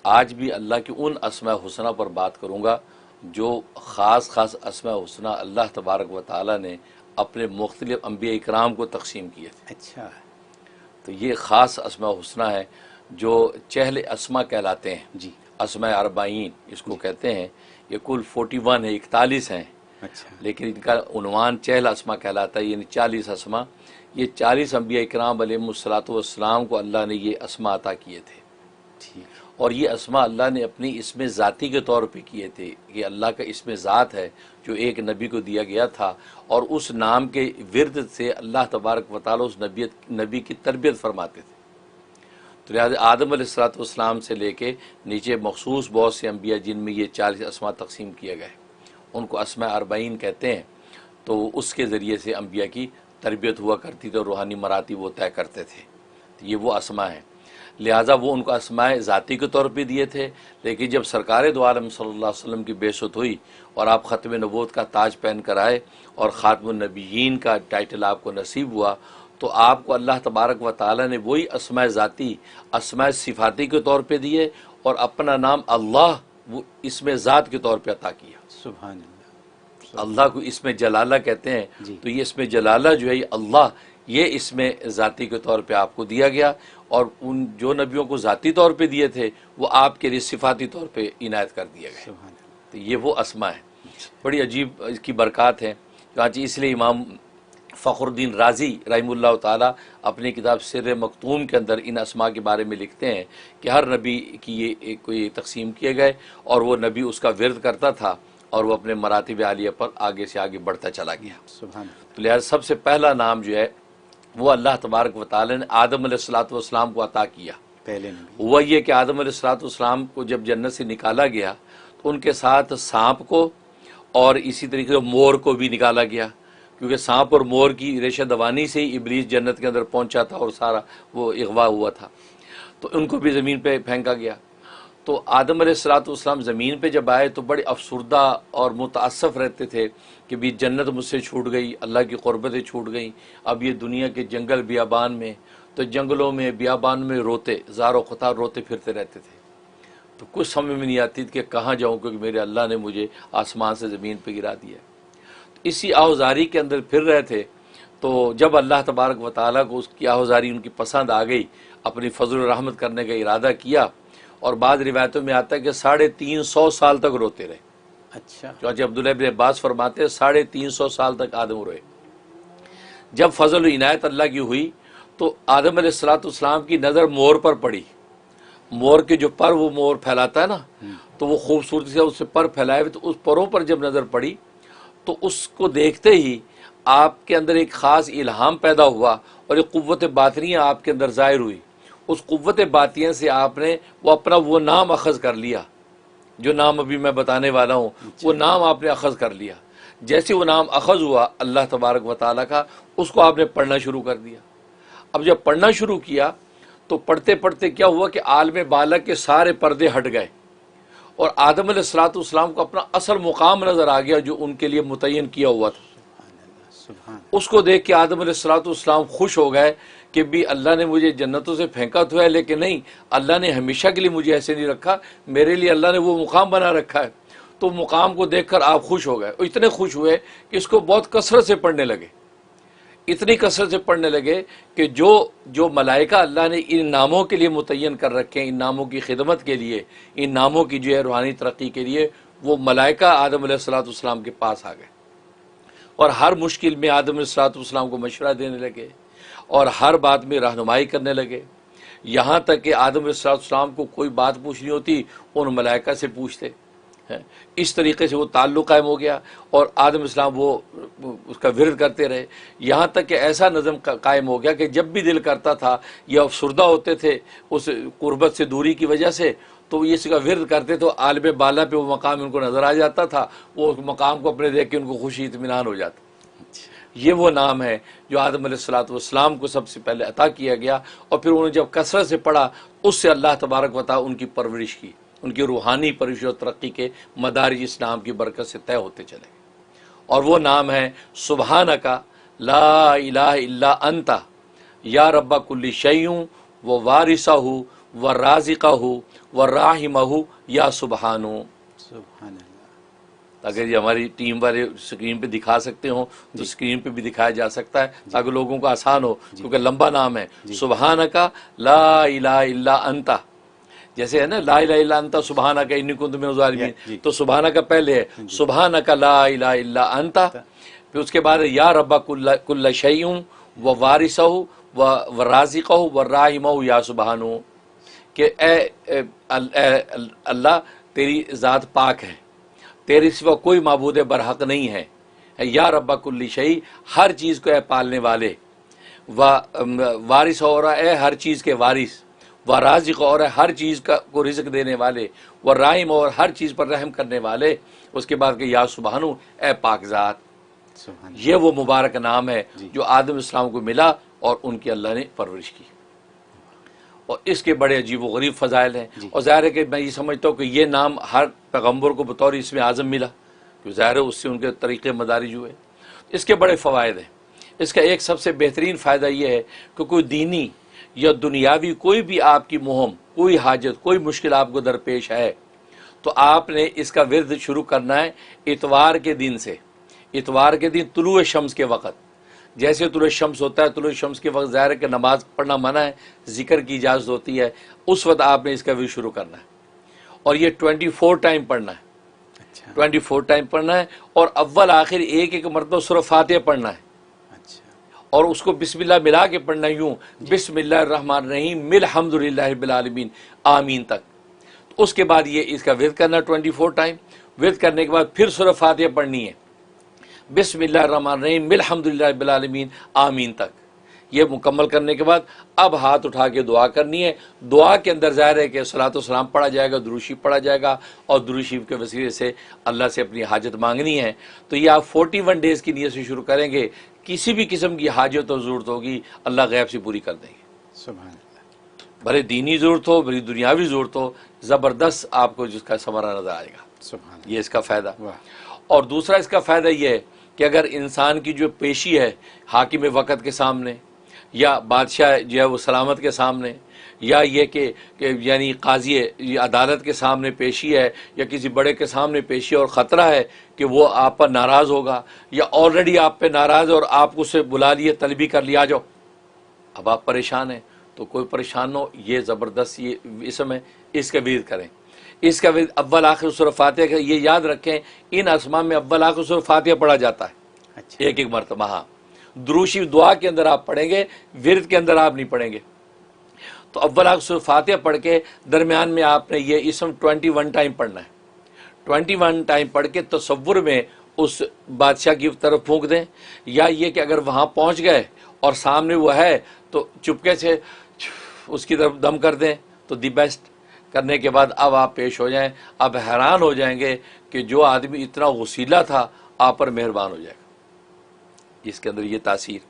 आज भी अल्लाह की उन अस्माए हुस्ना पर बात करूँगा जो ख़ास अस्माए हुस्ना अल्लाह तबारक व तआला ने अपने मुख्तलिफ अंबिया इकराम को तकसीम किए थे। अच्छा, तो ये ख़ास अस्माए हुस्ना है जो चहल अस्मा कहलाते हैं जी। अस्माए अरबाईन इसको कहते हैं। ये कुल 41 है, 41 हैं, अच्छा, लेकिन इनका उन्वान चहल अस्मा कहलाता है, यानी 40 अस्मा। ये 40 अंबिया इकराम अलैहिमुस्सलातु वस्सलाम को अल्लाह ने ये अस्मा अता किए थे। ठीक, और ये अस्मा अल्लाह ने अपनी इसमें ज़ाती के तौर पे किए थे कि अल्लाह का इसमें ज़ात है जो एक नबी को दिया गया था, और उस नाम के विरद से अल्लाह तबारक व तआला उस नबी की तरबियत फरमाते थे। तो लिहाजा आदम अलैहिस्सलाम से लेके नीचे मखसूस बहुत से अंबिया जिनमें ये 40 अस्मा तकसीम किए गए, उनको अस्मा अरबाईन कहते हैं। तो उसके ज़रिए से अंबिया की तरबियत हुआ करती थी और रूहानी मरातिब वो तय करते थे। तो ये वो अस्मा हैं, लिहाजा वो उनको अस्माए ज़ाती के तौर पे दिए थे। लेकिन जब सरकार दो आलम सल्लल्लाहु अलैहि वसल्लम की बेशत हुई और आप ख़त्म नबूवत का ताज पहन कर आए और ख़ातमुन नबिय्यीन का टाइटल आपको नसीब हुआ, तो आपको अल्लाह तबारक व तआला ने वही अस्माए ज़ाती, अस्माए सिफ़ाती के तौर पे दिए और अपना नाम अल्लाह वो इसमें ज़ात के तौर पे अता किया। सुभान अल्लाह को इसमें जलाला कहते हैं। जी। तो ये इसमें जलाला जो है अल्लाह, ये इसमें ज़ाती के तौर पे आपको दिया गया, और उन जो नबियों को ज़ाती तौर पे दिए थे वो आपके लिए सिफ़ाती तौर पे इनायत कर दिया गया। सुभान तो ये वो अस्मा है, बड़ी अजीब इसकी बरक़ात हैं। चुनांचे इसलिए इमाम फ़खरुद्दीन राज़ी रहिमहुल्लाह ताला अपनी किताब सिर्र मकतूम के अंदर इन अस्मा के बारे में लिखते हैं कि हर नबी की ये कोई तकसीम किए गए और वो नबी उसका विरद करता था और वो अपने मरातिब आलिया पर आगे से आगे बढ़ता चला गया। सुभान तो लिहाजा सबसे पहला नाम जो है वो अल्लाह तबारक व तआला ने आदम अलैहिस्सलातु वस्सलाम को अता किया। पहले नबी, हुआ ये कि आदम अलैहिस्सलातु वस्सलाम को जब जन्नत से निकाला गया तो उनके साथ सांप को और इसी तरीके से मोर को भी निकाला गया, क्योंकि सांप और मोर की रेशा दवानी से ही इब्लीस जन्नत के अंदर पहुंचा था और सारा वो इग़वा हुआ था। तो उनको भी ज़मीन पे फेंका गया। तो आदम अलैहिस्सलाम ज़मीन पे जब आए तो बड़े अफसुर्दा और मुतअस्सफ़ रहते थे कि भी जन्नत मुझसे छूट गई, अल्लाह की क़ुरबतें छूट गई, अब ये दुनिया के जंगल बियाबान में, तो जंगलों में बियाबान में रोते ज़ारो ख़ुतार रोते फिरते रहते थे। तो कुछ समझ में नहीं आती थी कि कहाँ जाऊँ, क्योंकि मेरे अल्लाह ने मुझे आसमान से ज़मीन पर गिरा दिया। तो इसी आहुजारी के अंदर फिर रहे थे। तो जब अल्लाह तबारक व तआला को उसकी आहुजारी उनकी पसंद आ गई, अपनी फजल रहमत करने का इरादा किया, और बाद रिवायतों में आता है कि 350 साल तक रोते रहे। अच्छा, चौंचे अब्दुल्लाह इब्न अब्बास फरमाते हैं 350 साल तक आदम रोए। जब फजल इनायत अल्लाह की हुई तो आदम अलैहिस्सलाम की नज़र मोर पर पड़ी। मोर के जो पर वो मोर फैलाता है ना, तो वो खूबसूरती से उससे पर फैलाए हुए, तो उस परों पर जब नज़र पड़ी तो उसको देखते ही आपके अंदर एक ख़ास इल्हाम पैदा हुआ और एक क़ुव्वत बातिनिया आपके अंदर ज़ाहिर हुई। उस क़ुव्वत बातिनिया से आपने वो अपना वो नाम अख़ज़ कर लिया, जो नाम अभी मैं बताने वाला हूँ, वो नाम आपने अख़ज़ कर लिया। जैसे वो नाम अख़ज़ हुआ अल्लाह तबारक व तआला का, उसको आपने पढ़ना शुरू कर दिया। अब जब पढ़ना शुरू किया तो पढ़ते पढ़ते क्या हुआ कि आलम बाला के सारे पर्दे हट गए और आदम अलैहिस्सलाम को अपना असल मुकाम नज़र आ गया जो उनके लिए मुतय्यन किया हुआ था। सुभान, उसको देख के आदम अलैहिस्सलाम खुश हो गए कि भी अल्लाह ने मुझे जन्नतों से फेंका तो है, लेकिन नहीं, अल्लाह ने हमेशा के लिए मुझे ऐसे नहीं रखा, मेरे लिए अल्लाह ने वो मुकाम बना रखा है। तो मुकाम को देखकर आप खुश हो गए, इतने खुश हुए कि इसको बहुत कसरत से पढ़ने लगे। इतनी कसरत से पढ़ने लगे कि जो मलाइका अल्लाह ने इन नामों के लिए मुतय्यन कर रखे हैं, इन नामों की खिदमत के लिए, इन नामों की जो है रूहानी तरक्की के लिए, वो मलाइका आदम अलैहिस्सलाम के पास आ गए और हर मुश्किल में आदम अलैहिस्सलाम को मशवरा देने लगे और हर बात में रहनुमाई करने लगे। यहाँ तक कि आदम अलैहिस्सलाम को कोई बात पूछनी होती उन मलाइका से पूछते हैं। इस तरीके से वो ताल्लुक़ कायम हो गया और आदम अलैहिस्सलाम वो उसका विरद करते रहे। यहाँ तक कि ऐसा नज़म कायम हो गया कि जब भी दिल करता था, ये अफसुर्दा होते थे उस कुर्बत से दूरी की वजह से, तो ये इसका विरद करते तो आलम बाला पे वो मकाम उनको नज़र आ जाता था, वो उस मकाम को अपने देख के उनको खुशी इत्मीनान हो जाता। ये वो नाम है जो आदम अलैहिस्सलाम को सबसे पहले अता किया गया और फिर उन्होंने जब कसरत से पढ़ा उससे अल्लाह तबारक व तआला उनकी परवरिश की, उनकी रूहानी परवरिश और तरक्की के मदारिज इस नाम की बरकत से तय होते चले गए। और वो नाम है सुबहानका ला इलाहा इल्ला अंता या रब्बा कुल्ली शैउन व वारिसहु व राज़िक़हु व राहिमहु या सुबहानु। सुभान अल्लाह। अगर ये हमारी टीम वाले स्क्रीन पे दिखा सकते हो तो स्क्रीन पे भी दिखाया जा सकता है ताकि लोगों को आसान हो, क्योंकि लंबा नाम है। सुबहानका ला इलाहा इल्ला अंता, जैसे है ना ला इलाहा इल्ला अंता सुबहानका इन्नी कुन्तु मिनज़ ज़ालिमीन, तो सुबहानका पहले है, सुबहानका ला इलाहा इल्ला अंता, फिर उसके बाद या रब्बा कुल्ल शैइन व वारिसहु व राज़िक़हु व राहिमहु या सुबहानु, कि ए अल्लाह तेरी ज़ात पाक है, तेरे सिवा कोई माबूद बरहक नहीं है। या रब्बा कुल्ली शई, हर चीज़ को ए पालने वाले, वारिस और ए हर चीज़ के वारिस, व राज़िक़ और हर चीज़ को रिज़्क़ देने वाले, व राहिम और हर चीज़ पर रहम करने वाले। उसके बाद के या सुबहानु, ए पाकज़ात। ये वो मुबारक नाम है जो आदम इस्लाम को मिला और उनकी अल्लाह ने परवरिश की, और इसके बड़े अजीब व गरीब फ़ज़ाइल हैं। और ज़ाहिर है कि मैं ये समझता हूँ कि ये नाम हर पैगम्बर को बतौर इसमें आज़म मिला, क्योंकि ज़ाहिर है उससे उनके तरीक़े मदारिज हुए। इसके बड़े फ़वाइद हैं। इसका एक सबसे बेहतरीन फ़ायदा ये है कि कोई दीनी या दुनियावी कोई भी आपकी मुहिम, कोई हाजत, कोई मुश्किल आपको दरपेश है, तो आपने इसका विर्द शुरू करना है इतवार के दिन से। इतवार के दिन तुलुए शम्स के वक़्त, जैसे तुलुए शम्स होता है, तुलुए शम्स के वक्त ज़ाहिर है कि नमाज पढ़ना मना है, जिक्र की इजाज़त होती है, उस वक्त आपने इसका विर्द शुरू करना है। और ये 24 टाइम पढ़ना है। अच्छा। 24 टाइम पढ़ना है, और अव्वल आखिर एक एक मरतबा सूरह फातिहा पढ़ना है। अच्छा। और उसको बिस्मिल्लाह मिला के पढ़ना, यूँ बिस्मिल्लाहिर्रहमानिर्रहीम अल्हम्दुलिल्लाहि रब्बिल आलमीन आमीन तक। तो उसके बाद ये इसका विर्द करना 24 टाइम। विर्द करने के बाद फिर सूरह फातिहा पढ़नी है, बिस्मिल्लाहिर्रहमानिर्रहीम अल्हम्दुलिल्लाहि रब्बिल आलमीन आमीन तक। ये मुकम्मल करने के बाद अब हाथ उठा के दुआ करनी है। दुआ के अंदर ज़ाहिर है कि सलातो सलाम पढ़ा जाएगा, दुरूद शरीफ पढ़ा जाएगा, और दुरूद शरीफ के वसीले से अल्लाह से अपनी हाजत मांगनी है। तो ये आप 41 डेज़ की नीयत से शुरू करेंगे, किसी भी किस्म की हाजत और ज़रूरत होगी अल्लाह गैब से पूरी कर देंगे। सुभान अल्लाह। भले दीनी ज़रूरत हो, भले दुनियावी ज़रूरत हो, ज़बरदस्त आपको जिसका समरा नज़र आएगा। सुभान ये इसका फ़ायदा। वाह। और दूसरा इसका फ़ायदा ये है कि अगर इंसान की जो पेशी है हाकिम वक़्त के सामने, या बादशाह जो है वो सलामत के सामने, या ये कि यानी काजी अदालत के सामने पेशी है, या किसी बड़े के सामने पेशी है, और ख़तरा है कि वो आप पर नाराज़ होगा, या ऑलरेडी आप पे नाराज़ और आप उसे बुला लिए, तलबी कर लिया, आ जाओ, अब आप परेशान हैं, तो कोई परेशान हो, ये ज़बरदस्त ये इसमें इसका विर्द करें। इसका विर्द अव्वल आखिर सूरह फातिहा का, ये याद रखें इन असमा में अव्वल आखिर सूरह फातिहा पढ़ा जाता है। अच्छा। एक एक मरतबा। हाँ, दुरूद शरीफ दुआ के अंदर आप पढ़ेंगे, विर्द के अंदर आप नहीं पढ़ेंगे। तो अव्वल आखिर सूरह फातिहा पढ़ के दरमियान में आपने ये इसम 21 टाइम पढ़ना है। 21 टाइम पढ़ के तसव्वुर में उस बादशाह की तरफ फूंक दें, या ये कि अगर वहाँ पहुँच गए और सामने वो है तो चुपके से उसकी तरफ दम कर दें, तो दी बेस्ट। करने के बाद अब आप पेश हो जाएं, अब हैरान हो जाएंगे कि जो आदमी इतना वसीला था आप पर मेहरबान हो जाएगा। इसके अंदर ये तासीर